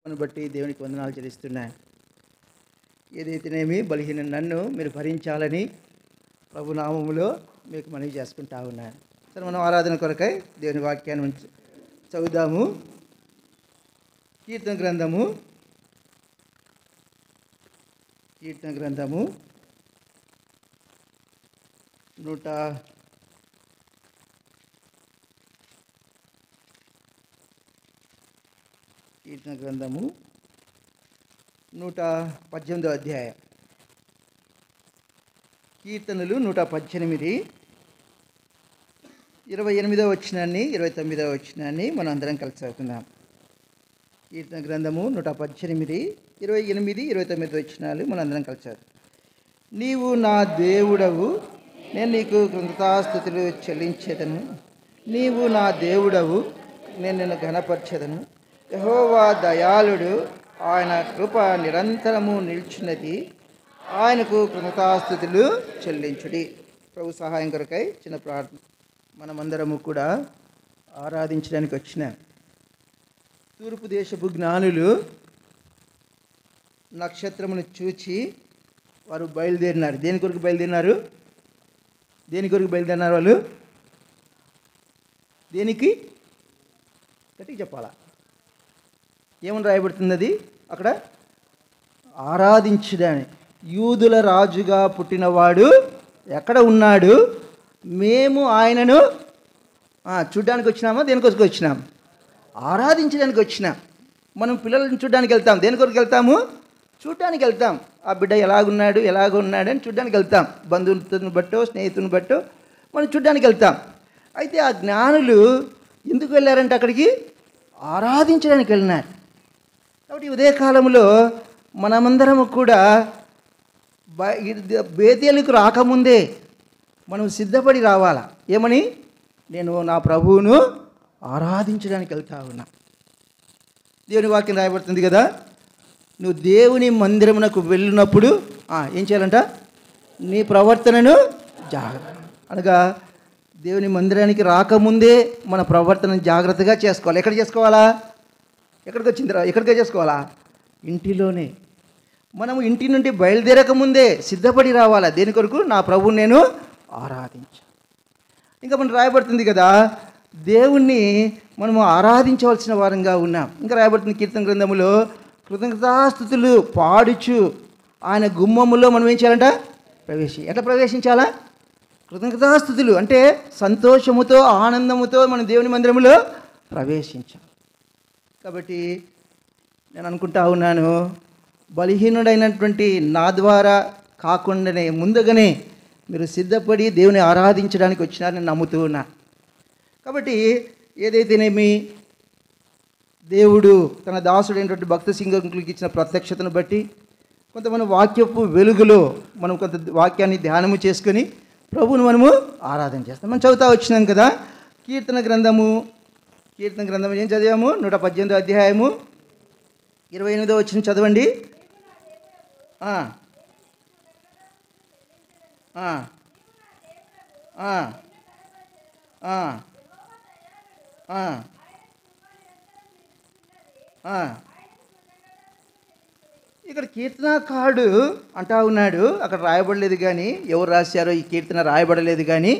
బట్టి దేవునికి వందనాలు చెల్లిస్తున్నాను. ఏదైతేనేమి బలహీన నన్ను మీరు భరించాలని ప్రభు నామములో మీకు మనవి చేసుకుంటా ఉన్నాను. సరే, మనం ఆరాధన కొరకై దేవుని వాక్యాన్ని చదువుదాము. కీర్తన గ్రంథము కీర్తన గ్రంథము 118వ అధ్యాయం. కీర్తనలు 118, 28వ వచనాన్ని 29వ వచనాన్ని మనం అందరం కలిసి చదువుకుందాం. కీర్తన గ్రంథము 118, 28, 29 వచనాలు మనం అందరం కలిసి చదువుతాం. నీవు నా దేవుడవు, నేను నీకు కృతజ్ఞతాస్తుతులు చెల్లించేదను. నీవు నా దేవుడవు, నేను నిన్ను ఘనపరచెదను. యెహోవా దయాళుడు, ఆయన కృప నిరంతరము నిలిచినది. ఆయనకు కృతజ్ఞతాస్తుతులు చెల్లించుడి. ప్రభు సహాయం కొరకై చిన్న ప్రార్థన. మనమందరము కూడా ఆరాధించడానికి వచ్చిన తూర్పు దేశపు జ్ఞానులు నక్షత్రమును చూచి వారు బయలుదేరినారు. దేని కొరకు బయలుదేరినారు? వాళ్ళు దేనికి గట్టిగా చెప్పాలా? ఏమని రాయబడుతుంది అది అక్కడ? ఆరాధించడానికి. యూదుల రాజుగా పుట్టినవాడు ఎక్కడ ఉన్నాడు? మేము ఆయనను చూడ్డానికి వచ్చినామా? దేనికోసం వచ్చినాం? ఆరాధించడానికి వచ్చినాం. మనం పిల్లలను చూడ్డానికి వెళ్తాం. దేని కొరకు వెళ్తాము? చూడ్డానికి వెళ్తాం. ఆ బిడ్డ ఎలాగున్నాడు అని చూడ్డానికి వెళ్తాం. బంధువులను బట్టో స్నేహితుని బట్టో మనం చూడ్డానికి వెళ్తాం. అయితే ఆ జ్ఞానులు ఎందుకు వెళ్ళారంటే అక్కడికి ఆరాధించడానికి వెళ్ళినారు. కాబట్టి ఉదయకాలంలో మనమందరము కూడా బేతేలుకు రాకముందే మనం సిద్ధపడి రావాలా. ఏమని? నేను నా ప్రభువును ఆరాధించడానికి వెళ్తా ఉన్నా. దేవుని వాక్యం రాయబడుతుంది కదా, నువ్వు దేవుని మందిరమునకు వెళ్ళినప్పుడు ఏం చేయాలంట? నీ ప్రవర్తనను జాగ్రత్త. అనగా దేవుని మందిరానికి రాకముందే మన ప్రవర్తనను జాగ్రత్తగా చేసుకోవాలి. ఎక్కడ చేసుకోవాలా? ఎక్కడికి చేసుకోవాలా? ఇంటిలోనే. మనము ఇంటి నుండి బయలుదేరకముందే సిద్ధపడి రావాలా. దేని కొరకు? నా ప్రభువుని నేను ఆరాధించాను. ఇంకా మనం రాయబడుతుంది కదా, దేవుణ్ణి మనము ఆరాధించవలసిన వారంగా ఉన్నాం. ఇంకా రాయబడుతుంది కీర్తన గ్రంథములో, కృతజ్ఞతాస్తుతులు పాడుచు ఆయన గుమ్మములో మనం ఏం చేయాలంట? ఎట్లా ప్రవేశించాలా? కృతజ్ఞతాస్తుతులు అంటే సంతోషముతో ఆనందముతో మనం దేవుని మందిరములో ప్రవేశించాలి. కాబట్టి నేను అనుకుంటా ఉన్నాను, బలహీనుడైనటువంటి నా ద్వారా కాకుండానే ముందుగానే మీరు సిద్ధపడి దేవుని ఆరాధించడానికి వచ్చినారని నమ్ముతూ ఉన్నా. కాబట్టి ఏదైతేనేమి దేవుడు తన దాసుడైనటువంటి భక్త సింగకులకి ఇచ్చిన ప్రత్యక్షతను బట్టి కొంతమంది వాక్యపు వెలుగులో మనం కొంత వాక్యాన్ని ధ్యానము చేసుకొని ప్రభువును మనము ఆరాధన చేస్తాం. మనం చదువుతా వచ్చినాం కదా, కీర్తన గ్రంథము ఏం చదివాము? 118వ అధ్యాయము 28వ వచనం చదవండి. ఇక్కడ కీర్తనకారుడు అంటా ఉన్నాడు, అక్కడ రాయబడలేదు కానీ ఎవరు రాశారో ఈ కీర్తన రాయబడలేదు కానీ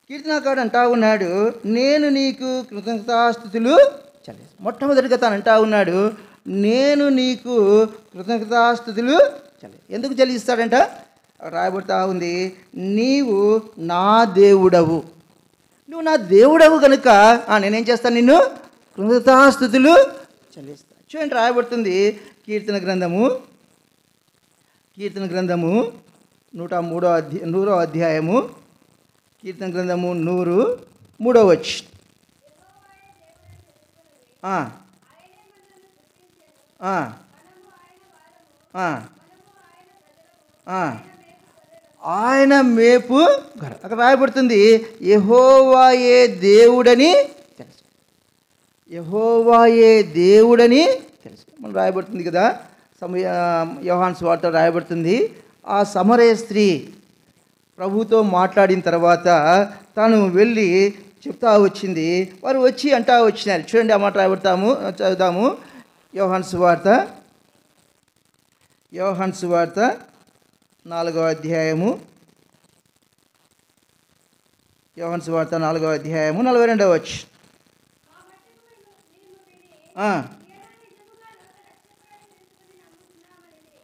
కీర్తనకారుడు అంటా ఉన్నాడు, నేను నీకు కృతజ్ఞతాస్తుతులు చెల్లిస్తాను. మొట్టమొదటిగా తాను అంటా ఉన్నాడు, నేను నీకు కృతజ్ఞతాస్తుతులు ఎందుకు చెల్లిస్తాడంట? రాయబడతా ఉంది, నీవు నా దేవుడవు. నువ్వు నా దేవుడవు కనుక నేనేం చేస్తాను? నిన్ను కృతజ్ఞతాస్తుతులు చెల్లిస్తాను. చూడండి, రాయబడుతుంది కీర్తన గ్రంథము 103వ అధ్యాయము, కీర్తన గ్రంథము 103వ వచనం. ఆయన మేపు అక్కడ రాయబడుతుంది, యెహోవాయే దేవుడని తెలుసు. మనం రాయబడుతుంది కదా, యోహాను సువార్త రాయబడుతుంది, ఆ సమరయ స్త్రీ ప్రభుతో మాట్లాడిన తర్వాత తాను వెళ్ళి చెప్తా వచ్చింది. వారు వచ్చి అంటా వచ్చినారు. చూడండి, ఆ మాట రాయబడతాము, చదువుతాము. యోహాను సువార్త 4వ అధ్యాయము, యోహాను సువార్త 4వ అధ్యాయము 42వ వచనం.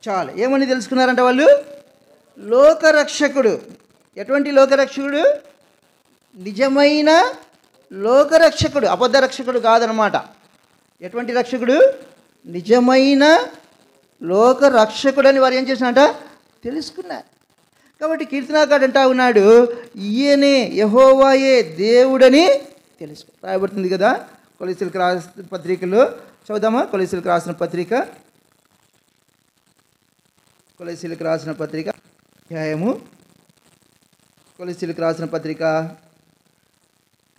చాలు. ఏమని తెలుసుకున్నారంట వాళ్ళు? లోకరక్షకుడు. ఎటువంటి లోకరక్షకుడు? నిజమైన లోకరక్షకుడు, అబద్ధ రక్షకుడు కాదనమాట. ఎటువంటి రక్షకుడు? నిజమైన లోకరక్షకుడు అని వారు ఏం చేసినట్ట తెలుసుకున్నారు. కాబట్టి కీర్తనాకారుడు అంటా ఉన్నాడు, ఈయనే యెహోవాయే దేవుడని తెలుసు. రాయబడుతుంది కదా కొలస్సీలకు రాసిన పత్రికలో. చదువుదామా? కొలస్సీలకు రాసిన పత్రిక, కొలస్సీలకు రాసిన పత్రిక అధ్యాయము, కొలస్సీలకు రాసిన పత్రిక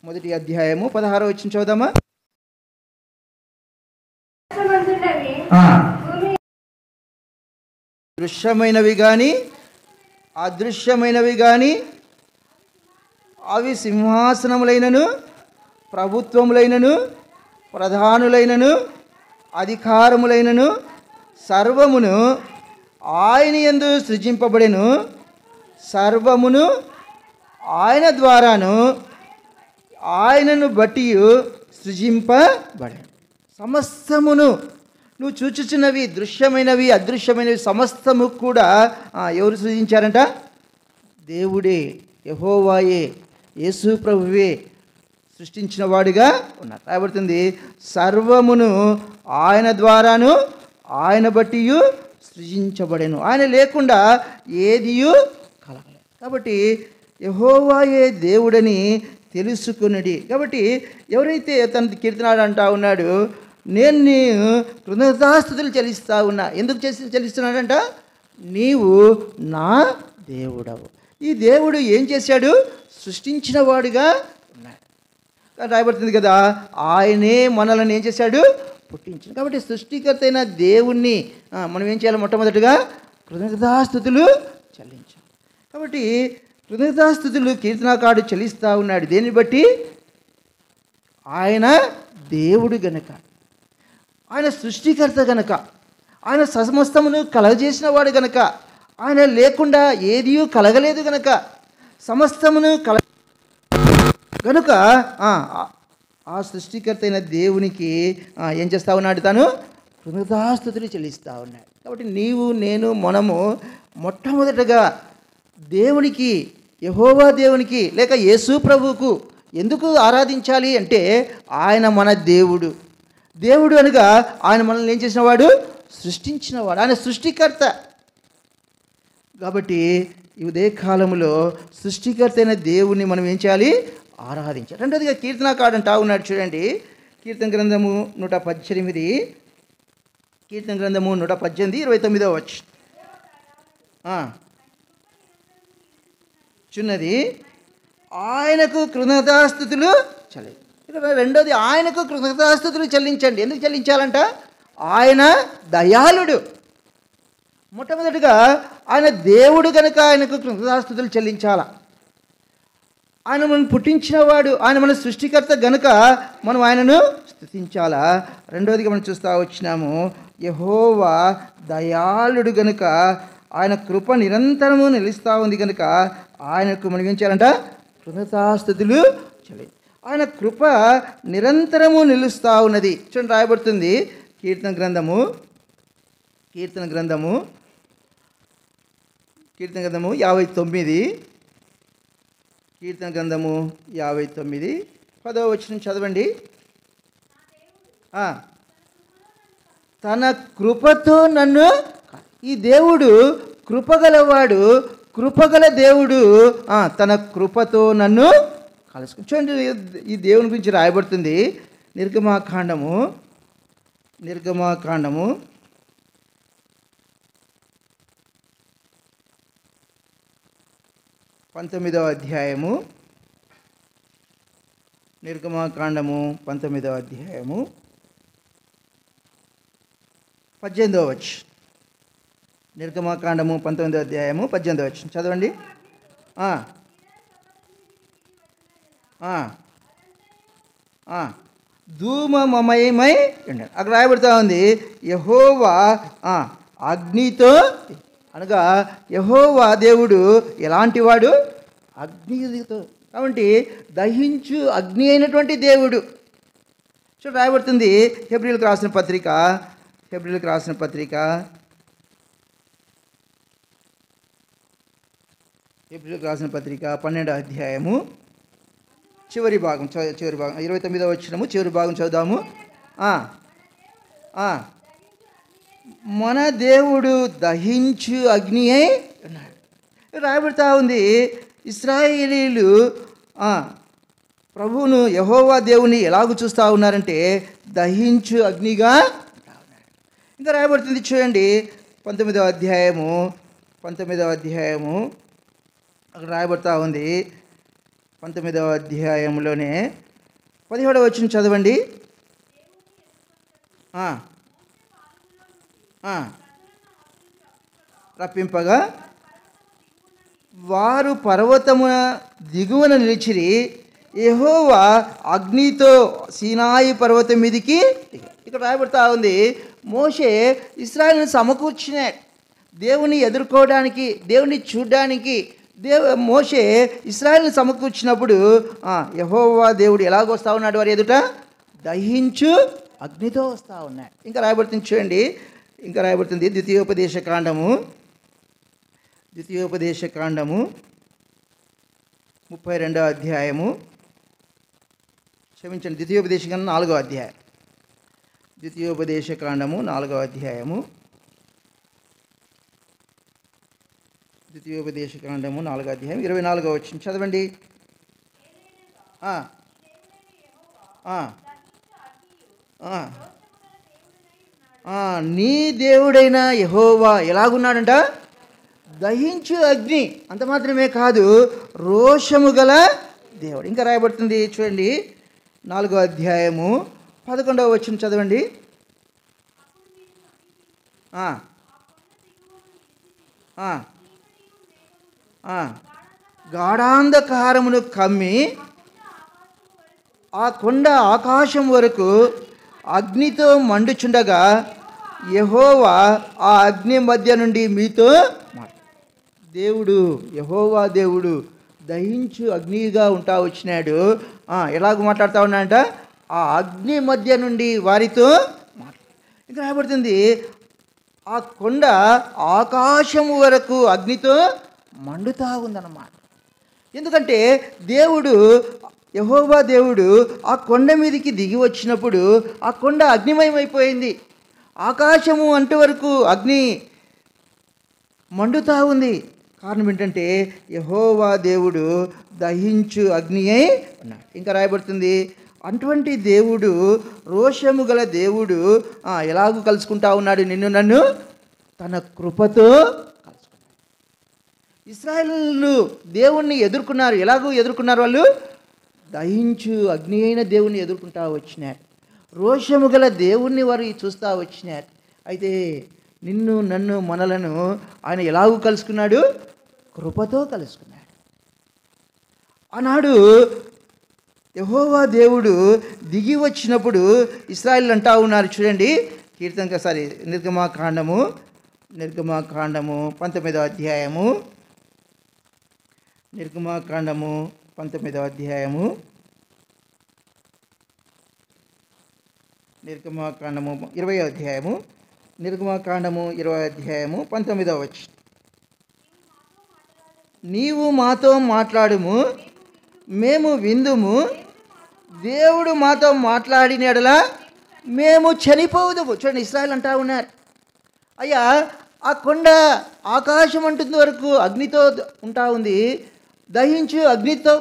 1వ అధ్యాయము 16వ వచనం చదువుదామా? దృశ్యమైనవి కానీ అదృశ్యమైనవి కానీ, అవి సింహాసనములైనను ప్రభుత్వములైనను ప్రధానులైనను అధికారములైనను సర్వమును ఆయన యందు సృజింపబడెను, సర్వమును ఆయన ద్వారాను ఆయనను బట్టి సృజింపబడెను. సమస్తమును నువ్వు చూచుచున్నవి, దృశ్యమైనవి అదృశ్యమైనవి సమస్తము కూడా ఎవరు సృజించారంట? దేవుడే, యెహోవాయే, యేసు ప్రభువే సృష్టించిన వాడిగా ఉన్నారు. రాయబడుతుంది, సర్వమును ఆయన ద్వారాను ఆయన బట్టి సృజించబడెను. ఆయన లేకుండా ఏదియు కలగలేదు. కాబట్టి యెహోవాయే దేవుడని తెలుసుకున్నది. కాబట్టి ఎవరైతే తన కీర్తనాడు అంటా ఉన్నాడు, నేను కృతజ్ఞతాస్తుతులు చెల్లిస్తా ఉన్నా. ఎందుకు చెల్లిస్తున్నాడంట? నీవు నా దేవుడవు. ఈ దేవుడు ఏం చేశాడు? సృష్టించిన వాడుగా ఉన్నాడు. రాయబడుతుంది కదా, ఆయనే మనల్ని ఏం చేశాడు? పుట్టించాడు. కాబట్టి సృష్టికర్త అయిన దేవుణ్ణి మనం ఏం చేయాలి? మొట్టమొదటిగా కృతజ్ఞతాస్తుతులు చెల్లించాలి. కాబట్టి కృతజ్ఞతాస్తుతులు కీర్తనాకారుడు చెల్లిస్తూ ఉన్నాడు. దేన్ని బట్టి? ఆయన దేవుడు గనక, ఆయన సృష్టికర్త గనక, ఆయన సమస్తమును కలగజేసిన వాడు గనక, ఆయన లేకుండా ఏదీ కలగలేదు గనక, సమస్తమును గనుక ఆ సృష్టికర్త అయిన దేవునికి ఏం చేస్తూ ఉన్నాడు? తాను కృతజ్ఞతాస్తుతులు చెల్లిస్తూ ఉన్నాడు. కాబట్టి నీవు నేను మనము మొట్టమొదటగా దేవునికి, యెహోవా దేవునికి లేక యేసు ప్రభువుకు ఎందుకు ఆరాధించాలి అంటే, ఆయన మన దేవుడు. దేవుడు అనగా ఆయన మనల్ని ఏం చేసినవాడు? సృష్టించినవాడు. ఆయన సృష్టికర్త. కాబట్టి ఈ ఉదయ కాలంలో సృష్టికర్త అయిన దేవుణ్ణి మనం ఏం చేయాలి? ఆరాధించాలి. రెండోదిగా కీర్తనాకారుడు అంటా ఉన్నాడు. చూడండి, కీర్తన గ్రంథము 118, కీర్తన గ్రంథము 118 29వ వచనం చున్నది, ఆయనకు కృతజ్ఞతాస్తుతులు చెల్లి. ఇక్కడ రెండోది, ఆయనకు కృతజ్ఞతాస్తుతులు చెల్లించండి. ఎందుకు చెల్లించాలంట? ఆయన దయాళుడు. మొట్టమొదటిగా ఆయన దేవుడు కనుక ఆయనకు కృతజ్ఞతాస్తుతులు చెల్లించాల. ఆయన మనం పుట్టించినవాడు, ఆయన మన సృష్టికర్త గనుక మనం ఆయనను స్తుతించాలా. రెండవదిగా మనం చూస్తూ వచ్చినాము, యెహోవా దయాళుడు గనుక ఆయన కృప నిరంతరము నిలుస్తూ ఉంది కనుక ఆయనకు మనం ఏం చేయాలంట? కృతజ్ఞతాస్తుతులు చెల్లించాలి. ఆయన కృప నిరంతరము నిలుస్తూ ఉన్నది. చూడండి, రాయబడుతుంది కీర్తన గ్రంథము 59, కీర్తన గ్రంథము 59 10వ వచనం చదవండి. తన కృపతో నన్ను, ఈ దేవుడు కృపగలవాడు, కృపగల దేవుడు తన కృపతో నన్ను కలుసుకుని. చూడండి, ఈ దేవుని గురించి రాయబడుతుంది నిర్గమాకాండము 19వ అధ్యాయము, నిర్గమాకాండము 19వ అధ్యాయము 18వ వచనం. నిర్గమాకాండము 19వ అధ్యాయము 18వ వచనం చదవండి. ధూమమయమై ఉన్నాడు. అక్కడ రాయబడుతూ ఉంది యెహోవా అగ్నితో, అనగా యెహోవా దేవుడు ఎలాంటి వాడు? అగ్నితో. కాబట్టి దహించు అగ్ని అయినటువంటి దేవుడు. చూడ రాయబడుతుంది హెబ్రీయులకు రాసిన పత్రిక 12వ అధ్యాయము చివరి భాగం 29వ వచనము చివరి భాగం చదువుదాము. మన దేవుడు దహించు అగ్ని అయి ఉన్నాడు. రాయబడుతూ ఉంది ఇశ్రాయేలీలు ప్రభువును యెహోవా దేవుని ఎలాగూ చూస్తూ ఉన్నారంటే దహించు అగ్నిగా ఉన్నాడు. ఇంకా రాయబడుతుంది చూడండి 19వ అధ్యాయము అక్కడ రాయబడుతూ ఉంది 19వ అధ్యాయంలోనే 17వ వచనం చదవండి. రప్పింపగా వారు పర్వతమున దిగువన నిలిచిరి, యెహోవా అగ్నితో సీనాయి పర్వతం మీదికి. ఇక్కడ రాయబడుతూ ఉంది మోషే ఇశ్రాయేలును సమకూర్చినాడు దేవుని ఎదుర్కోవడానికి, దేవుని చూడడానికి. మోషే ఇశ్రాయేలును సమకూర్చినప్పుడు యెహోవా దేవుడు ఎలాగొస్తా ఉన్నాడు? వారి ఎదుట దహించు అగ్నితో వస్తూ ఉన్నాడు. ఇంకా రాయబడుతుంది చూడండి, ఇంకా రాయబడుతుంది ద్వితీయోపదేశ కాండము 32వ అధ్యాయము, క్షమించండి ద్వితీయోపదేశ కాండం 4వ అధ్యాయం, ద్వితీయోపదేశ కాండము 4వ అధ్యాయము, ద్వితీయోపదేశ కాండము 4వ అధ్యాయం 24వ వచనం చదవండి. నీ దేవుడైన యెహోవా ఎలాగున్నాడంట? దహించు అగ్ని. అంత మాత్రమే కాదు, రోషము గల దేవుడు. ఇంకా రాయబడుతుంది చూడండి 4వ అధ్యాయము 11వ వచనం చదవండి. గాఢాంధకారమును కమ్మి ఆ కొండ ఆకాశం వరకు అగ్నితో మండుచుండగా యెహోవా ఆ అగ్ని మధ్య నుండి మీతో దేవుడు, యెహోవా దేవుడు దహించు అగ్నిగా ఉంటా వచ్చినాడు. ఎలాగ మాట్లాడుతూ ఉన్నాడంట? ఆ అగ్ని మధ్య నుండి వారితో ఇంకా రాయబడుతుంది ఆ కొండ ఆకాశము వరకు అగ్నితో మండుతూ ఉందన్నమాట. ఎందుకంటే దేవుడు, యెహోవా దేవుడు ఆ కొండ మీదకి దిగి వచ్చినప్పుడు ఆ కొండ అగ్నిమయమైపోయింది. ఆకాశము అంటు వరకు అగ్ని మండుతూ ఉంది. కారణం ఏంటంటే యెహోవా దేవుడు దహించు అగ్ని అయి ఉన్నాడు. ఇంకా రాయబడుతుంది అటువంటి దేవుడు, రోషము గల దేవుడు ఎలాగూ కలుసుకుంటా ఉన్నాడు నిన్ను నన్ను? తన కృపతో కలుసుకున్నాడు. ఇశ్రాయేలు దేవుణ్ణి ఎదుర్కొన్నారు. ఎలాగూ ఎదుర్కొన్నారు వాళ్ళు? దహించు అగ్ని అయిన దేవుణ్ణి ఎదుర్కొంటా వచ్చినారు. రోషము గల దేవుణ్ణి వారు చూస్తూ వచ్చినారు. అయితే నిన్ను నన్ను మనలను ఆయన ఎలాగూ కలుసుకున్నాడు? కృపతో కలుసుకున్నాడు. ఆనాడు యెహోవా దేవుడు దిగి వచ్చినప్పుడు ఇశ్రాయేలు అంటా ఉన్నారు చూడండి, కీర్తన నిర్గమాకాండము 19వ అధ్యాయము, నిర్గమాకాండము 19వ అధ్యాయము, నిర్గమాకాండము 20వ అధ్యాయము, నిర్గమాకాండము 20వ అధ్యాయము 19వ వచనం. నీవు మాతో మాట్లాడుము, మేము విందుము, దేవుడు మాతో మాట్లాడిన యెడల మేము చనిపోదుము. చూడండి ఇశ్రాయేలు అంటా ఉన్నారు, అయ్యా ఆ కొండ ఆకాశం అంటుంది వరకు అగ్నితో ఉంటా ఉంది, దహించు అగ్నితో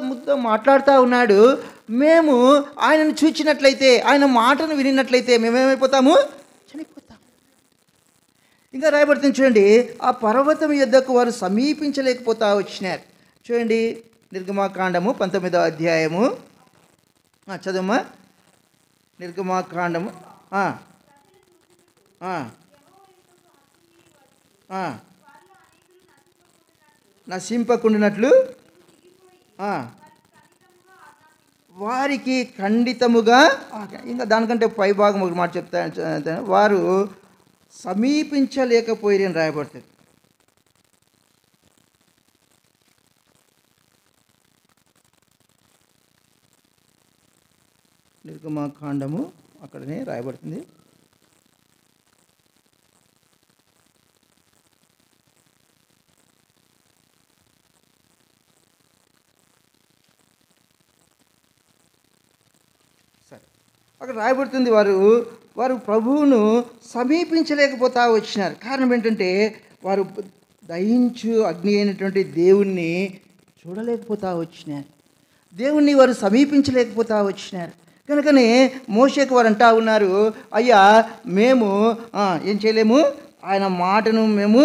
మాట్లాడుతూ ఉన్నాడు. మేము ఆయనను చూచినట్లయితే, ఆయన మాటను వినినట్లయితే మేమేమైపోతాము? చనిపోతాము. ఇంకా రాయబడుతుంది చూడండి, ఆ పర్వతం యొద్దకు వారు సమీపించలేకపోతా వచ్చినారు. చూడండి నిర్గమాకాండము 19వ అధ్యాయము, చదువమ్మా. నిర్గమాకాండము నశింపకుండినట్లు వారికి ఖండితముగా ఇంకా దానికంటే పై భాగం ఒక మాట చెప్తాను, వారు సమీపించలేకపోయి అని రాయబడుతుంది. నిర్గమకాండము అక్కడనే రాయబడుతుంది. సరే, అక్కడ రాయబడుతుంది వారు ప్రభువును సమీపించలేకపోతా వచ్చినారు. కారణం ఏంటంటే వారు దహించు అగ్ని అయినటువంటి దేవుణ్ణి చూడలేకపోతా వచ్చినారు. దేవుణ్ణి వారు సమీపించలేకపోతా వచ్చినారు. కనుకనే మోషేకు వారు అంటా ఉన్నారు, అయ్యా మేము ఏం చేయలేము, ఆయన మాటను మేము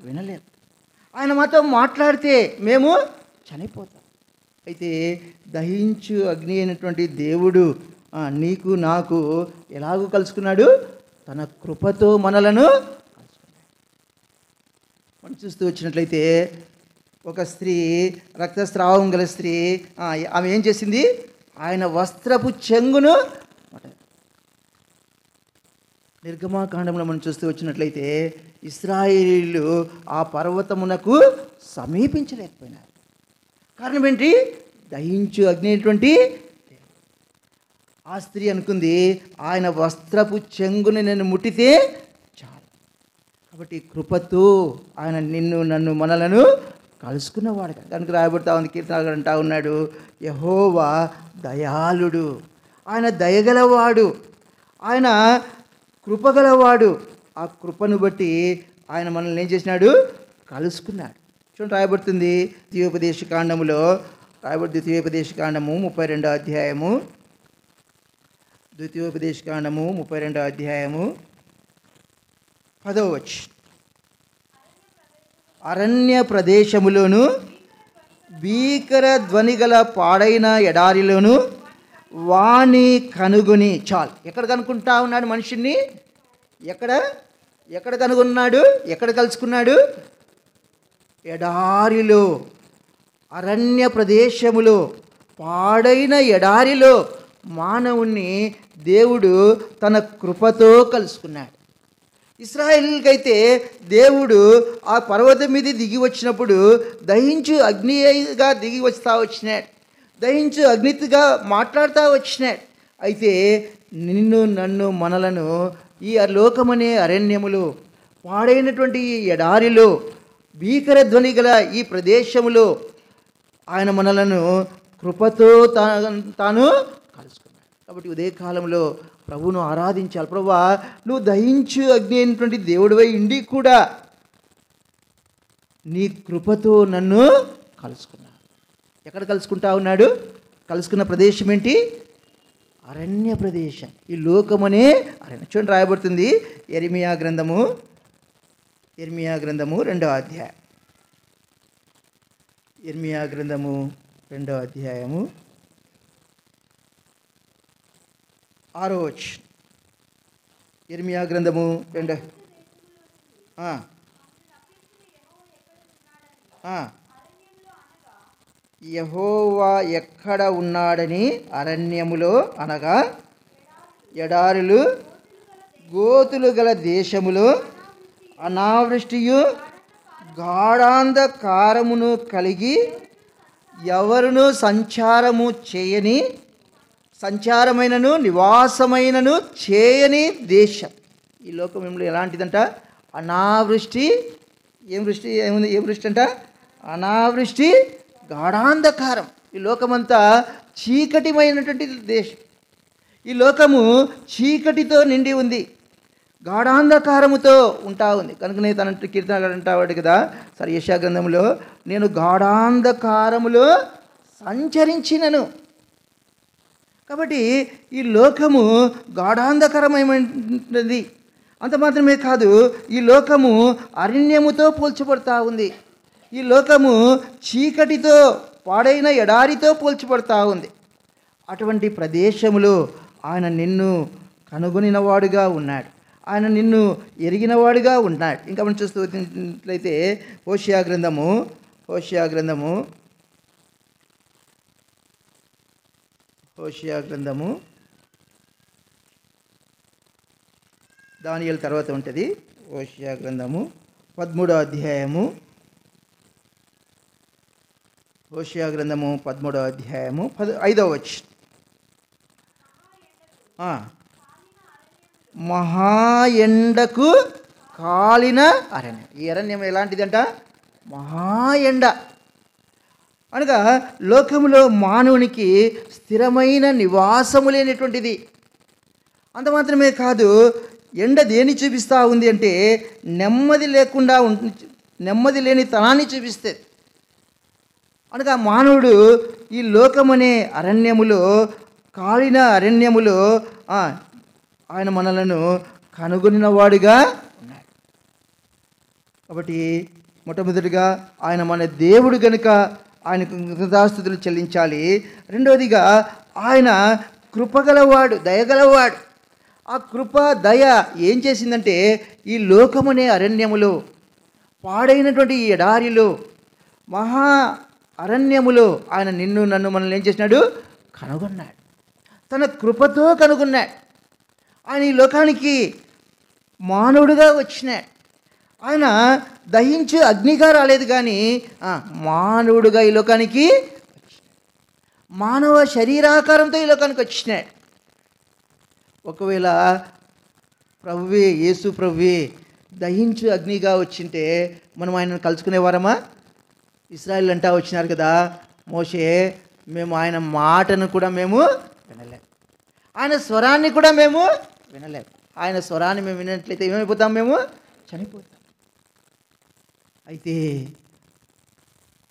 వినలేము, ఆయన మాతో మాట్లాడితే మేము చనిపోతాం. అయితే దహించు అగ్ని అయినటువంటి దేవుడు నీకు నాకు ఎలాగూ కలుసుకున్నాడు, తన కృపతో మనలను కలుసుకున్నాడు. మనం చూస్తూ వచ్చినట్లయితే ఒక స్త్రీ, రక్తస్రావం గల స్త్రీ, ఆమె ఏం చేసింది, ఆయన వస్త్రపు చెంగును. నిర్గమకాండంలో మనం చూస్తూ వచ్చినట్లయితే ఇశ్రాయేలీయులు ఆ పర్వతమునకు సమీపించలేకపోయినారు. కారణం ఏంటి, దహించు అగ్ని అయినటువంటి ఆ స్త్రీ అనుకుంది, ఆయన వస్త్రపు చెంగుని నేను ముట్టితే చాలు. కాబట్టి కృపతో ఆయన నిన్ను నన్ను మనలను కలుసుకున్నవాడు. దానికి రాయబడతా ఉంది, కీర్తనలు అంటా ఉన్నాడు, యెహోవా దయాళుడు, ఆయన దయగలవాడు, ఆయన కృపగలవాడు. ఆ కృపను బట్టి ఆయన మనల్ని ఏం చేసినాడు, కలుసుకున్నాడు. చూడండి, రాయబడుతుంది ద్వితీయోపదేశకాండములో, ద్వితీయోపదేశకాండము 32వ అధ్యాయము, ద్వితీయోపదేశకాండము 32వ అధ్యాయము 10వ వచనం. అరణ్య ప్రదేశములోను భీకర ధ్వనిగల పాడైన ఎడారిలోను వాణి కనుగొని. చాలు, ఎక్కడ కనుక్కుంటా ఉన్నాడు మనిషిని, ఎక్కడ కనుగొన్నాడు, ఎక్కడ కలుసుకున్నాడు, ఎడారిలో, అరణ్య ప్రదేశములో, పాడైన ఎడారిలో మానవుణ్ణి దేవుడు తన కృపతో కలుసుకున్నాడు. ఇశ్రాయేలుకైతే దేవుడు ఆ పర్వతం మీద దిగి వచ్చినప్పుడు దహించు అగ్నిగా దిగి వస్తూ వచ్చినాడు, దహించు అగ్నిగా మాట్లాడుతూ వచ్చినాడు. అయితే నిన్ను నన్ను మనలను ఈ లోకమనే అరణ్యములో, పాడైనటువంటి ఈ ఎడారిలో, భీకర ధ్వని గల ఈ ప్రదేశములో ఆయన మనలను కృపతో తాను కలుసుకున్నాడు. కాబట్టి ఉదయకాలంలో ప్రభువును ఆరాధించాలి. ప్రభువా, నువ్వు దహించు అగ్ని అయినటువంటి దేవుడివై ఉండి కూడా నీ కృపతో నన్ను కలుసుకున్నాడు. ఎక్కడ కలుసుకుంటా ఉన్నాడు, కలుసుకున్న ప్రదేశం ఏంటి, అరణ్య ప్రదేశం, ఈ లోకమనే అరణ్యం. చూడండి, రాయబడుతుంది యెరెమీయా గ్రంథము 2వ అధ్యాయం, యెరెమీయా గ్రంథము 2వ అధ్యాయము 6వ వచనం. యెరెమీయా గ్రంథము 2. యెహోవా ఎక్కడ ఉన్నాడని అరణ్యములో అనగా ఎడారులు, గోతులు గల దేశములో అనావృష్టియు గాఢాంధకారమును కలిగి ఎవరును సంచారము చేయని, సంచారమైనను నివాసమైనను చేయని దేశం. ఈ లోకం ఎలాంటిదంట, అనావృష్టి. ఏం వృష్టి అంట, అనావృష్టి, గాఢాంధకారం. ఈ లోకమంతా చీకటిమైనటువంటి దేశం. ఈ లోకము చీకటితో నిండి ఉంది, గాఢాంధకారముతో ఉంటా ఉంది. కనుకనే తన కీర్తన అంటావాడు కదా, సరే, యెషయా గ్రంథంలో, నేను గాఢాంధకారములో సంచరించినను. కాబట్టి ఈ లోకము గాఢాంధకరమైనది. అంత మాత్రమే కాదు, ఈ లోకము అరణ్యముతో పోల్చబడతా ఉంది. ఈ లోకము చీకటితో, పాడైన ఎడారితో పోల్చబడతా ఉంది. అటువంటి ప్రదేశములో ఆయన నిన్ను కనుగొనినవాడుగా ఉన్నాడు, ఆయన నిన్ను ఎరిగినవాడుగా ఉన్నాడు. ఇంకా మనం చూస్తున్నట్లయితే హోషేయ గ్రంథము హోషేయ గ్రంథము, దానియేలు తర్వాత ఉంటుంది. హోషేయ గ్రంథము 13వ అధ్యాయము, హోషేయ గ్రంథము 13వ అధ్యాయము 5వ వచనం. మహా ఎండకు కాలిన అరణ్యం. ఈ అరణ్యం ఎలాంటిదంట? మహా ఎండ. అనగా లోకములో మానవునికి స్థిరమైన నివాసము లేనటువంటిది. అంత మాత్రమే కాదు, ఎండ దేన్ని చూపిస్తూ ఉంది అంటే నెమ్మది లేకుండా నెమ్మది లేని తనాన్ని చూపిస్తుంది. అనగా మానవుడు ఈ లోకమనే అరణ్యములో, కాలిన అరణ్యములో ఆయన మనలను కనుగొనినవాడుగా ఉన్నాడు. కాబట్టి మొట్టమొదటిగా ఆయన మన దేవుడు గనుక ఆయనకు కృతజ్ఞతాస్తుతులు చెల్లించాలి. రెండవదిగా ఆయన కృపగలవాడు, దయగలవాడు. ఆ కృప దయ ఏం చేసిందంటే ఈ లోకమనే అరణ్యములో, పాడైనటువంటి ఈ ఎడారిలో, మహా అరణ్యములో ఆయన నిన్ను నన్ను మనల్ని ఏం చేసినాడు? కనుగొన్నాడు. తన కృపతో కనుగొన్నాడు. ఆయన ఈ లోకానికి మానవుడిగా వచ్చినాడు. ఆయన దహించి అగ్నిగా రాలేదు, కానీ మానవుడుగా ఈ లోకానికి మానవ శరీరాకారంతో ఈ లోకానికి వచ్చినాడు. ఒకవేళ ప్రభువే, యేసు ప్రభువే దహించు అగ్నిగా వచ్చింటే మనం ఆయనను కలుసుకునేవారమా? ఇశ్రాయేలు అంటా వచ్చినారు కదా, మోషే మేము ఆయన మాటను కూడా మేము వినలేం, ఆయన స్వరాన్ని కూడా మేము వినలేం. ఆయన స్వరాన్ని మేము వినట్లయితే ఏమైపోతాం? మేము చనిపోతాం. అయితే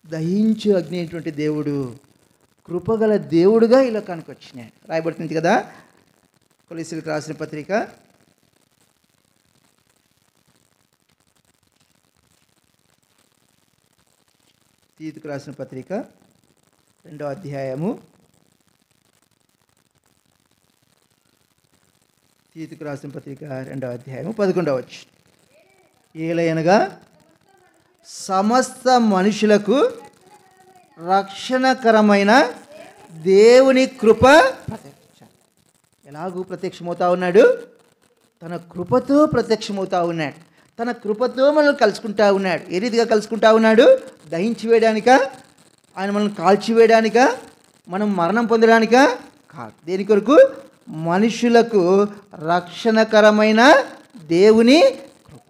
దహించు అగ్ని అయినటువంటి దేవుడు, కృపగల దేవుడుగా ఈ లోకానికి వచ్చినాడు. రాయబడుతుంది కదా కొలస్సీయులకు రాసిన పత్రిక తీతుకు రాసిన పత్రిక 2వ అధ్యాయము, తీతుకు రాసిన పత్రిక 2వ అధ్యాయము 11వ వచనం. ఏలయనగా సమస్త మనుషులకు రక్షణకరమైన దేవుని కృప ఎలాగూ ప్రత్యక్షమవుతా ఉన్నాడు? తన కృపతో ప్రత్యక్షమవుతా ఉన్నాడు. తన కృపతో మనల్ని కలుసుకుంటా ఉన్నాడు. ఏ రీతిగా కలుసుకుంటా ఉన్నాడు? దహించి వేయడానిక? ఆయన మనల్ని కాల్చివేయడానిక? మనం మరణం పొందడానిక? కాదు. దేని కొరకు? మనుషులకు రక్షణకరమైన దేవుని కృప.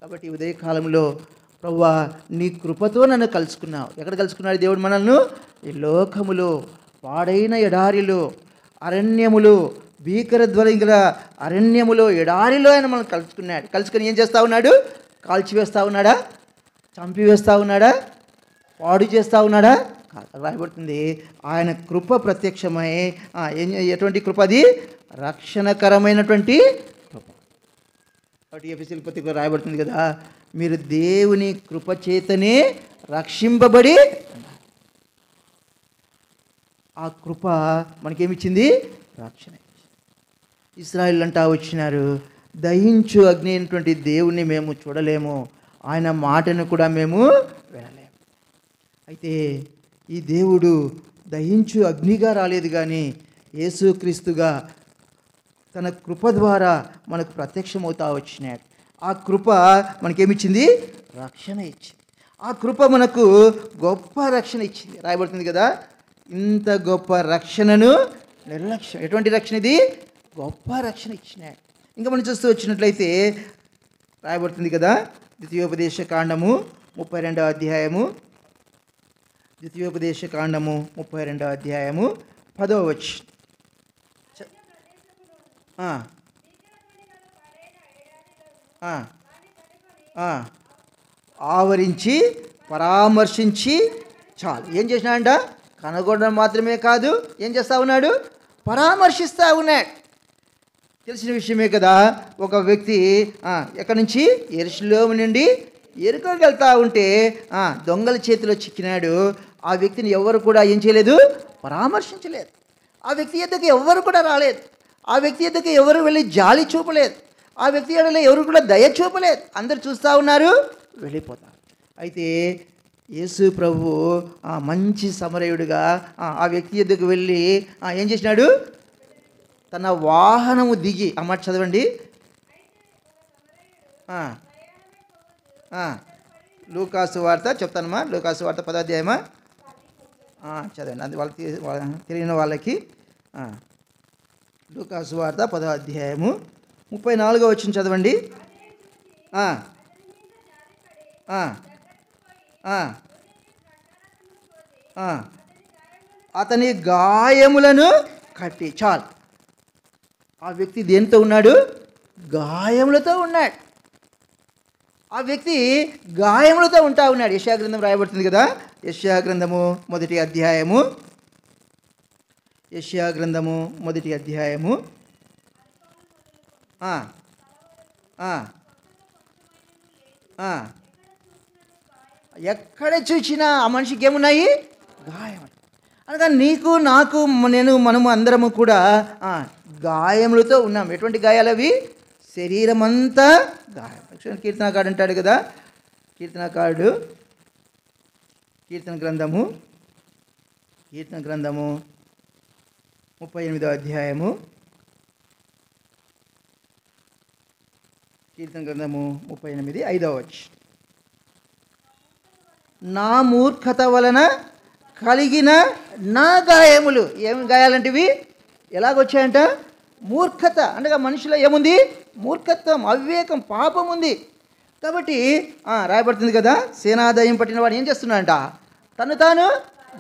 కాబట్టి ఉదయకాలంలో ప్రభువా నీ కృపతో నన్ను కలుసుకున్నావు. ఎక్కడ కలుసుకున్నాడు దేవుడు మనల్ని? ఈ లోకములో, పాడైన ఎడారిలో, అరణ్యములో, భీకర ధ్వనిగల అరణ్యములో, ఎడారిలో ఆయన మనల్ని కలుసుకున్నాడు. కలుసుకొని ఏం చేస్తూ ఉన్నాడు? కాల్చివేస్తూ ఉన్నాడా? చంపివేస్తూ ఉన్నాడా? పాడు చేస్తూ ఉన్నాడా? రాయబడుతుంది ఆయన కృప ప్రత్యక్షమై, ఎటువంటి కృప అది? రక్షణకరమైనటువంటి కృప. కాబట్టి ఎఫెసీయుల పత్రికలో రాయబడుతుంది కదా, మీరు దేవుని కృప చేతనే రక్షింపబడి. ఆ కృప మనకేమిచ్చింది? రక్షణ. ఇశ్రాయేలు అంటా వచ్చినారు, దహించు అగ్ని అయినటువంటి దేవుణ్ణి మేము చూడలేము, ఆయన మాటను కూడా మేము వినలేము. అయితే ఈ దేవుడు దహించు అగ్నిగా రాలేదు, కానీ యేసుక్రీస్తుగా తన కృప ద్వారా మనకు ప్రత్యక్షమవుతా వచ్చినాడు. ఆ కృప మనకేమిచ్చింది? రక్షణ ఇచ్చింది. ఆ కృప మనకు గొప్ప రక్షణ ఇచ్చింది. రాయబడుతుంది కదా, ఇంత గొప్ప రక్షణను నిర్లక్ష్యం. ఎటువంటి రక్షణ ఇది? గొప్ప రక్షణ ఇచ్చినాడు. ఇంకా మనం చూస్తూ వచ్చినట్లయితే రాయబడుతుంది కదా, ద్వితీయోపదేశ కాండము 32వ అధ్యాయము, ద్వితీయోపదేశ కాండము 32వ అధ్యాయము 10వ వచనం. ఆవరించి పరామర్శించి చాలు. ఏం చేసినాడంట? కనుగొనడం మాత్రమే కాదు, ఏం చేస్తూ ఉన్నాడు? పరామర్శిస్తూ ఉన్నాడు. తెలిసిన విషయమే కదా, ఒక వ్యక్తి ఎక్కడి నుంచి? యెరూషలేము నుండి యెరికోకి వెళ్తూ ఉంటే దొంగల చేతిలో చిక్కినాడు. ఆ వ్యక్తిని ఎవరు కూడా ఏం చేయలేదు? పరామర్శించలేదు. ఆ వ్యక్తి ఎద్దకు ఎవరు కూడా రాలేదు. ఆ వ్యక్తి ఎద్దకు ఎవరు వెళ్ళి జాలి చూపలేదు. ఆ వ్యక్తి ఎడలో ఎవరు కూడా దయ చూపలేదు. అందరు చూస్తూ ఉన్నారు, వెళ్ళిపోతారు. అయితే యేసు ప్రభు మంచి సమరయుడిగా ఆ వ్యక్తి ఎద్దుకు వెళ్ళి ఏం చేసినాడు? తన వాహనము దిగి, ఆ మాట చదవండి. లూకాసు వార్త చెప్తానమ్మా. లూకాసు వార్త 10వ అధ్యాయమా చదవండి. అది వాళ్ళకి తెలియని వాళ్ళకి. లూకాసు వార్త 10వ అధ్యాయము 34వ వచనం చదవండి. అతని గాయములను కట్టి. చాలు. ఆ వ్యక్తి దేనితో ఉన్నాడు? గాయములతో ఉన్నాడు. ఆ వ్యక్తి గాయములతో ఉంటా ఉన్నాడు. యెషయా గ్రంథం రాయబడుతుంది కదా. యెషయా గ్రంథము 1వ అధ్యాయము. యెషయా గ్రంథము 1వ అధ్యాయము. ఎక్కడ చూసినా ఆ మనిషికి ఏమున్నాయి? గాయం. అనగా నీకు నాకు మనము అందరము కూడా గాయములతో ఉన్నాం. ఎటువంటి గాయాలు అవి? శరీరం అంతా గాయం. కీర్తనకారుడు అంటాడు కదా, కీర్తన గ్రంథము 38వ అధ్యాయము. కీర్తన గ్రంథము 38 5వ వచనం. నా మూర్ఖత వలన కలిగిన నా గాయములు. ఏమి గాయాలంటివి? ఎలాగొచ్చాయంట? మూర్ఖత. అనగా మనిషిలో ఏముంది? మూర్ఖత్వం, అవివేకం, పాపం ఉంది. కాబట్టి రాయబడుతుంది కదా, సేనాదయం పట్టిన వాడు ఏం చేస్తున్నాడంట? తను తాను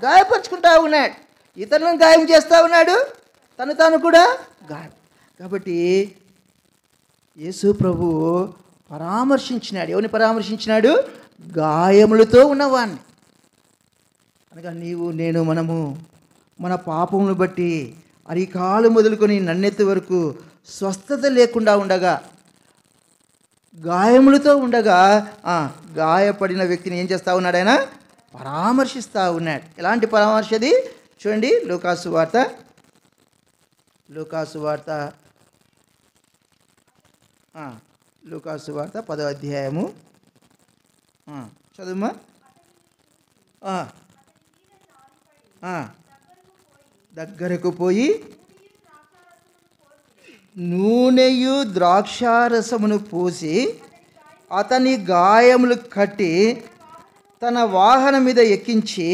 గాయపరుచుకుంటా ఉన్నాడు. ఇతరులను గాయం చేస్తూ ఉన్నాడు, తను తాను కూడా గాయం. కాబట్టి యేసు ప్రభు పరామర్శించినాడు. ఎవరిని పరామర్శించినాడు? గాయములతో ఉన్నవాన్ని. అనగా నీవు నేను మనము మన పాపమును బట్టి అరికాలు మొదలుకొని నన్నెత్తి వరకు స్వస్థత లేకుండా ఉండగా, గాయములతో ఉండగా గాయపడిన వ్యక్తిని ఏం చేస్తూ ఉన్నాడు? ఆయన పరామర్శిస్తూ ఉన్నాడు. ఎలాంటి పరామర్శ అది? చూడండి. లూకాసు వార్త 10వ అధ్యాయము. చదువుమా. దగ్గరకు పోయి నూనెయు ద్రాక్షారసమును పోసి అతని గాయములు కట్టి తన వాహనం మీద ఎక్కించి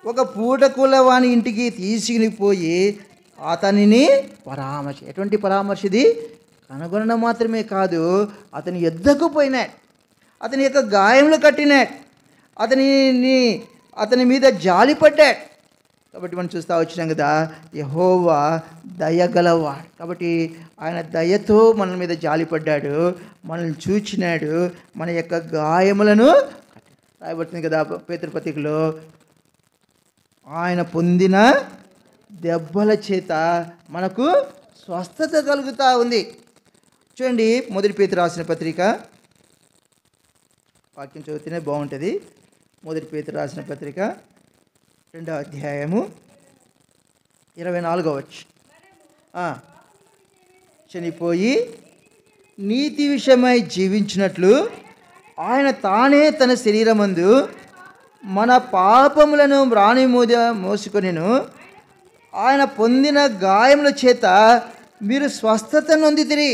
ఒక పూటకూల వాని ఇంటికి తీసుకుని పోయి అతనిని పరామర్శ. ఎటువంటి పరామర్శది? కనుగొనడం మాత్రమే కాదు, అతని యుద్ధకు పోయినాడు, అతని యొక్క గాయములు కట్టినాడు, అతని మీద జాలిపడ్డాడు. కాబట్టి మనం చూస్తూ వచ్చినాం కదా, యెహోవా దయగలవాడు. కాబట్టి ఆయన దయతో మన మీద జాలిపడ్డాడు, మనల్ని చూచినాడు, మన యొక్క గాయములను రాయబడుతుంది కదా పేతురు పత్రికలో, ఆయన పొందిన దెబ్బల చేత మనకు స్వస్థత కలుగుతూ ఉంది. చూడండి, 1 పేతురు రాసిన పత్రిక, వాక్యం చదివితేనే బాగుంటుంది. 1 పేతురు రాసిన పత్రిక 2వ అధ్యాయము 24వ వచనం. చనిపోయి నీతి విషయమై జీవించినట్లు ఆయన తానే తన శరీరమందు మన పాపములను రాణి మీద మోసుకొనెను. ఆయన పొందిన గాయముల చేత మీరు స్వస్థత నొందితిరి.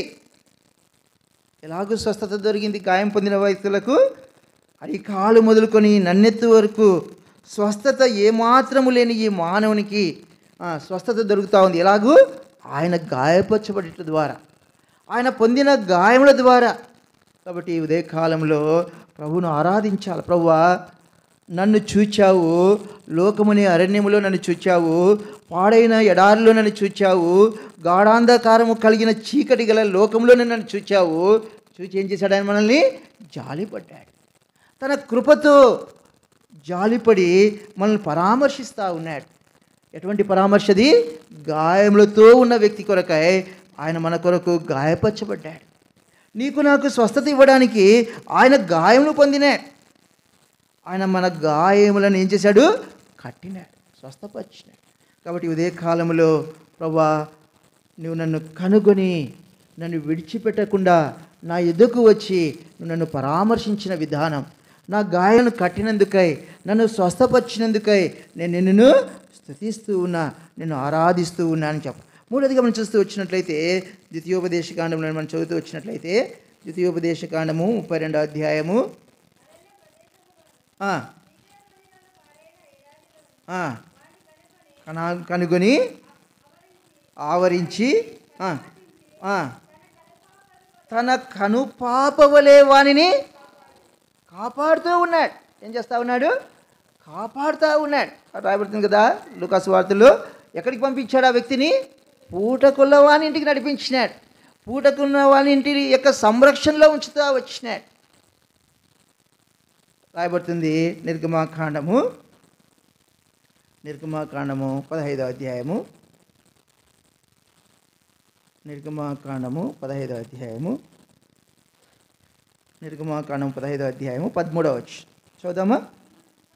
ఎలాగూ స్వస్థత దొరికింది గాయం పొందిన వ్యక్తులకు? అరికాలు మొదలుకొని నన్నెత్తు వరకు స్వస్థత ఏమాత్రము లేని ఈ మానవునికి స్వస్థత దొరుకుతూ ఉంది. ఎలాగూ? ఆయన గాయపరచబడట ద్వారా, ఆయన పొందిన గాయముల ద్వారా. కాబట్టి ఉదయకాలంలో ప్రభువును ఆరాధించాలి. ప్రభువా, నన్ను చూచావు, లోకముని అరణ్యములో నన్ను చూచావు, పాడైన ఎడారిలో నన్ను చూచావు, గాఢాంధకారము కలిగిన చీకటి గల లోకంలో నన్ను చూచావు. చూచి ఏం చేశాడు? ఆయన మనల్ని జాలిపడ్డాడు. తన కృపతో జాలిపడి మనల్ని పరామర్శిస్తూ ఉన్నాడు. ఎటువంటి పరామర్శది? గాయములతో ఉన్న వ్యక్తి కొరకై ఆయన మన కొరకు గాయపరచబడ్డాడు. నీకు నాకు స్వస్థత ఇవ్వడానికి ఆయన గాయములు పొందినాడు. ఆయన మన గాయములను ఏం చేశాడు? కట్టినాడు, స్వస్థపరిచినాడు. కాబట్టి ఉదయ కాలంలో ప్రభువా, నువ్వు నన్ను కనుగొని నన్ను విడిచిపెట్టకుండా నా ఎదుకు వచ్చి నువ్వు నన్ను పరామర్శించిన విధానం, నా గాయాలను కట్టినందుకై, నన్ను స్వస్థపరిచినందుకై నేను నిన్ను స్తుతిస్తూ ఉన్నా, నిన్ను ఆరాధిస్తూ ఉన్నా అని చెప్ప. మూడోదిగా మనం చూస్తూ వచ్చినట్లయితే ద్వితీయోపదేశకాండంలో మనం చదువుతూ వచ్చినట్లయితే ద్వితీయోపదేశకాండము 32వ అధ్యాయము కనుగొని ఆవరించి తన కనుపాపవలే వానిని కాపాడుతూ ఉన్నాడు. ఏం చేస్తూ ఉన్నాడు? కాపాడుతూ ఉన్నాడు. రాయబడుతుంది కదా లూకాసు వార్తల్లో. ఎక్కడికి పంపించాడు ఆ వ్యక్తిని? పూటకున్న వాని ఇంటికి నడిపించినాడు. పూటకున్న వాని ఇంటి యొక్క సంరక్షణలో ఉంచుతూ వచ్చినాడు. రాయబడుతుంది నిర్గమాకాండము 15వ అధ్యాయము. నిర్గమాకాండము 15వ అధ్యాయము 13వ వచనం చదువుదామా?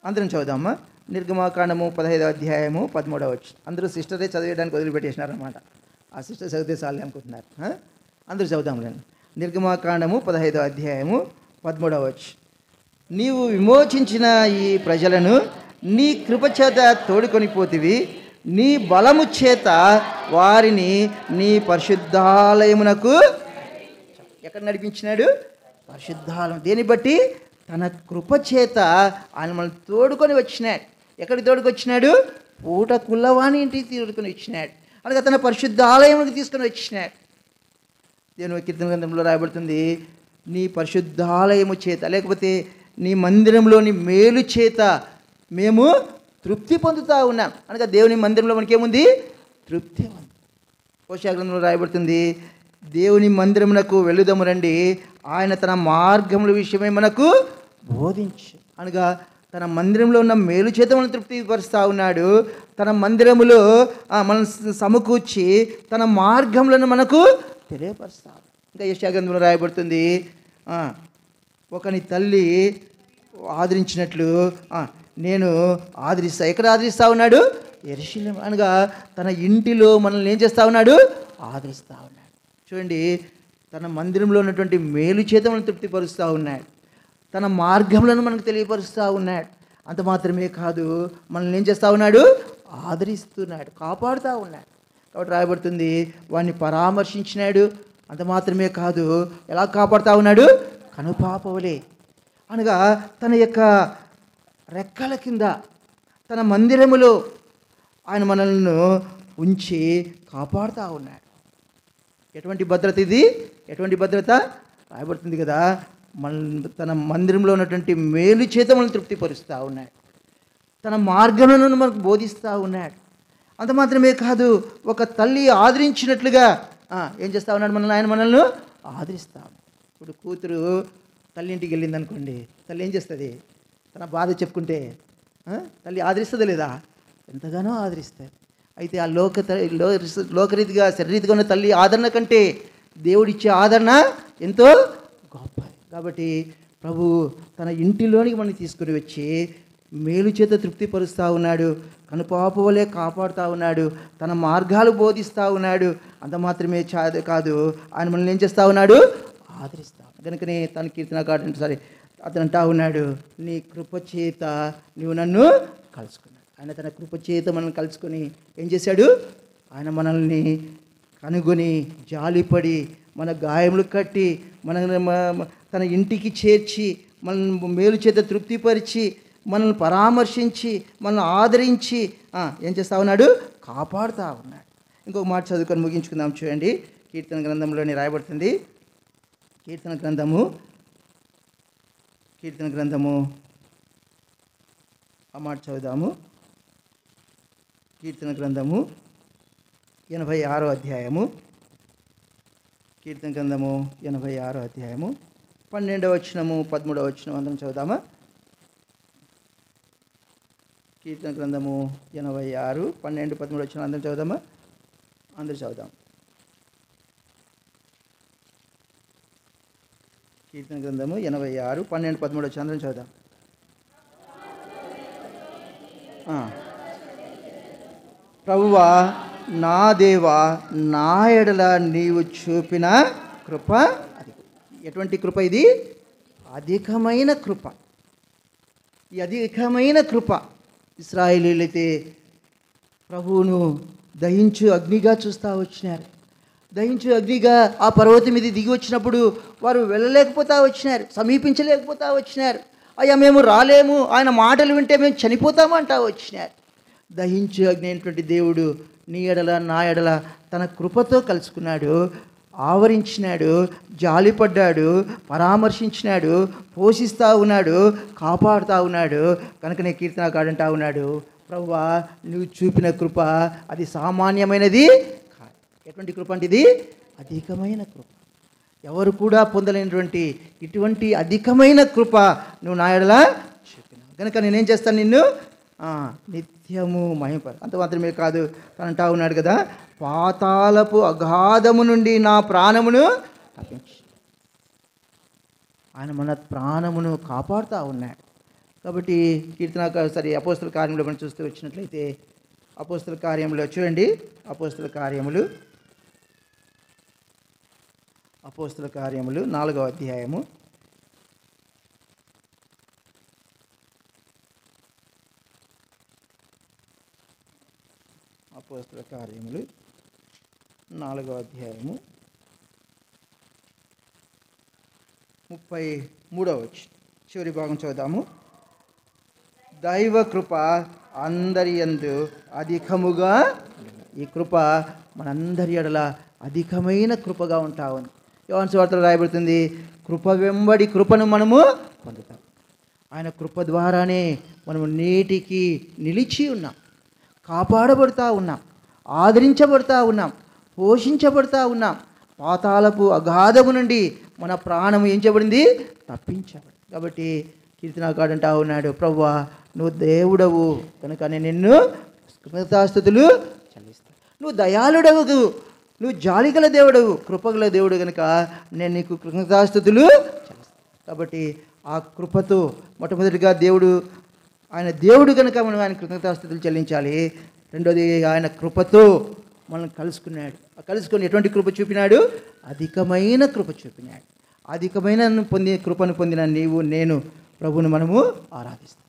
అందరం చదువుదామా? నిర్గమాకాండము 15వ అధ్యాయము 13వ వచనం. అందరూ సిస్టరే చదివేయడానికి వదిలిపెట్టేసినారనమాట. ఆ సిస్టర్ చదివితే చాలు అనుకుంటున్నారు. అందరూ చదువుదాంలేండి. నిర్గమాకాండము 15వ అధ్యాయము 13వ వచనం. నీవు విమోచించిన ఈ ప్రజలను నీ కృపచేత తోడుకొని పోతివి, నీ బలము చేత వారిని నీ పరిశుద్ధాలయమునకు. ఎక్కడ నడిపించినాడు? పరిశుద్ధాలయం. దేన్ని బట్టి? తన కృపచేత ఆయన మనల్ని తోడుకొని వచ్చినాడు. ఎక్కడికి తోడుకు వచ్చినాడు? పూటకుల్లవాని ఇంటికి తోడుకొని వచ్చినాడు. అలాగే తన పరిశుద్ధాలయంకి తీసుకొని వచ్చినాడు. దేవుని కీర్తన గ్రంథంలో రాయబడుతుంది, నీ పరిశుద్ధాలయము చేత, లేకపోతే నీ మందిరంలోని మేలు చేత మేము తృప్తి పొందుతూ ఉన్నాం. అనగా దేవుని మందిరంలో మనకేముంది? తృప్తి ఉంది. హోషేయ గ్రంథంలో రాయబడుతుంది, దేవుని మందిరమునకు వెళ్ళుదము రండి, ఆయన తన మార్గముల విషయమై మనకు బోధించు. అనగా తన మందిరంలో ఉన్న మేలు చేత మనం తృప్తిపరుస్తూ ఉన్నాడు. తన మందిరములో మనం సమకూర్చి తన మార్గములను మనకు తెలియపరుస్తాడు. ఇంకా యెషయా గ్రంథంలో రాయబడుతుంది, ఒకని తల్లి ఆదరించినట్లు నేను ఆదరిస్తా. ఎక్కడ ఆదరిస్తూ ఉన్నాడు? యెరూషలేము. అనగా తన ఇంటిలో మనల్ని ఏం చేస్తూ ఉన్నాడు? ఆదరిస్తూ ఉన్నాడు. చూడండి, తన మందిరంలో ఉన్నటువంటి మేలు చేత మనం తృప్తిపరుస్తూ ఉన్నాడు. తన మార్గములను మనకు తెలియపరుస్తూ ఉన్నాడు. అంత మాత్రమే కాదు, మనల్ని ఏం చేస్తూ ఉన్నాడు? ఆదరిస్తున్నాడు, కాపాడుతూ ఉన్నాడు. కాబట్టి రాయబడుతుంది, వాడిని పరామర్శించినాడు. అంత మాత్రమే కాదు, ఎలా కాపాడుతూ ఉన్నాడు? కనుపాపవలే. అనగా తన యొక్క రెక్కల కింద, తన మందిరములో ఆయన మనల్ని ఉంచి కాపాడుతూ ఉన్నాడు. ఎటువంటి భద్రత ఇది? ఎటువంటి భద్రత? రాయబడుతుంది కదా, తన మందిరంలో ఉన్నటువంటి మేలు చేత మనల్ని తృప్తిపరుస్తూ ఉన్నాడు. తన మార్గములను మనకు బోధిస్తూ ఉన్నాడు. అంత మాత్రమే కాదు, ఒక తల్లి ఆదరించినట్లుగా ఏం చేస్తూ ఉన్నాడు? ఆయన మనల్ని ఆదరిస్తూ ఉన్నాడు. ఇప్పుడు కూతురు తల్లి ఇంటికి వెళ్ళింది అనుకోండి, తల్లి ఏం చేస్తుంది? తన బాధ చెప్పుకుంటే తల్లి ఆదరిస్తుందా లేదా? ఎంతగానో ఆదరిస్తుంది. అయితే ఆ లోకరీతిగా శరీరీతిగా ఉన్న తల్లి ఆదరణ కంటే దేవుడిచ్చే ఆదరణ ఎంతో గొప్ప. కాబట్టి ప్రభు తన ఇంటిలోనికి మనం తీసుకుని వచ్చి మేలు చేత తృప్తిపరుస్తూ ఉన్నాడు, కనుపాపవలే కాపాడుతూ ఉన్నాడు, తన మార్గాలు బోధిస్తూ ఉన్నాడు. అంత మాత్రమే కాదు, ఆయన మనల్ని ఏం చేస్తూ ఉన్నాడు? ఆదరిస్తా. కనుకనే తన కీర్తనకారుడు అతను అంటా ఉన్నాడు, నీ కృపచేత నువ్వు నన్ను కలుసుకున్నాడు. ఆయన తన కృపచేత మనల్ని కలుసుకొని ఏం చేశాడు? ఆయన మనల్ని కనుగొని జాలిపడి మన గాయములు కట్టి తన ఇంటికి చేర్చి మనల్ని మేలు చేత తృప్తిపరిచి మనల్ని పరామర్శించి మనల్ని ఆదరించి ఏం చేస్తూ ఉన్నాడు? కాపాడుతూ ఉన్నాడు. ఇంకొక మాట చదువుకొని ముగించుకుందాం. చూడండి, కీర్తన గ్రంథంలోని రాయబడుతుంది. కీర్తన గ్రంథము ఆ మాట చదువుదాము. కీర్తన గ్రంథము 86వ అధ్యాయము. కీర్తన గ్రంథము 86వ అధ్యాయము 12వ వచనము 13వ వచనం అందరం చదువుదామా? కీర్తన గ్రంథము 86, 12, 13 వచనం అందరం చదువుదామా? అందరూ చదువుదాం. కీర్తన గ్రంథము 86, 12, 13 వచనం అందరం చదువుదాం. ప్రభువా నా దేవా, నా ఎడల నీవు చూపిన కృప అది. ఎటువంటి కృప ఇది? అధికమైన కృప. ఈ అధికమైన కృప. ఇశ్రాయేలీయులైతే ప్రభువును దహించు అగ్నిగా చూస్తూ వచ్చినారు. దహించు అగ్నిగా ఆ పర్వతం మీద దిగి వచ్చినప్పుడు వారు వెళ్ళలేకపోతా వచ్చినారు, సమీపించలేకపోతా వచ్చినారు. అయ్యా మేము రాలేము, ఆయన మాటలు వింటే మేము చనిపోతామంటా వచ్చినారు. దహించు అగ్ని అయినటువంటి దేవుడు నీ ఎడల నా ఎడల తన కృపతో కలుసుకున్నాడు, ఆవరించినాడు, జాలిపడ్డాడు, పరామర్శించినాడు, పోషిస్తూ ఉన్నాడు, కాపాడుతూ ఉన్నాడు. కనుకనే కీర్తనకాడంటా ఉన్నాడు, ప్రభువా నువ్వు చూపిన కృప అది సామాన్యమైనది కాదు. ఎటువంటి కృప అంటే ఇది అధికమైన కృప. ఎవరు కూడా పొందలేనటువంటి ఇటువంటి అధికమైన కృప నువ్వు నా ఎడల చూపినావు. కనుక నేనేం చేస్తాను, నిన్ను నిత్యము మహింప. అంత మాత్రమే కాదు, తనంటా ఉన్నాడు కదా, పాతాళపు అగాధము నుండి నా ప్రాణమును తప్పించి. ఆయన మన ప్రాణమును కాపాడుతూ ఉన్నాడు. కాబట్టి అపోస్తల కార్యంలో మనం చూస్తూ వచ్చినట్లయితే, అపోస్తల కార్యంలో చూడండి, అపోస్తల కార్యములు 4వ అధ్యాయము 33వ వచనం చివరి భాగం చదువుదాము. దైవ కృప అందరి యందు అధికముగా, ఈ కృప మనందరి ఎడల అధికమైన కృపగా ఉంటా ఉంది. యోహాను సువార్తలో రాయబడుతుంది, కృప వెంబడి కృపను మనము పొందుతాం. ఆయన కృప ద్వారానే మనము నేటికి నిలిచి ఉన్నాం, కాపాడబడుతూ ఉన్నాం, ఆదరించబడుతూ ఉన్నాం, పోషించబడుతూ ఉన్నాం. పాతాళపు అగాధము నుండి మన ప్రాణం ఏం చేయబడింది, తప్పించబడింది. కాబట్టి కీర్తనకాడంటా ఉన్నాడు, ప్రభువా నువ్వు దేవుడవు కనుక నేను నిన్ను కృతజ్ఞతాస్తుతులు చెల్లిస్తాను. నువ్వు దయాళుడవు, నువ్వు జాలిగల దేవుడవు, కృపగల దేవుడు కనుక నేను నీకు కృతజ్ఞతాస్తుతులు చెల్లిస్తాను. కాబట్టి ఆ కృపతో మొట్టమొదటిగా ఆయన దేవుడు కనుక మనం ఆయన కృతజ్ఞతాస్తుతులు చెల్లించాలి. రెండోది ఆయన కృపతో మనం కలుసుకున్నాడు. కలుసుకొని ఎటువంటి కృప చూపినాడు, అధికమైన కృప చూపినాడు. అధికమైన కృపను పొందిన నీవు నేను ప్రభువును మనము ఆరాధిస్తాం.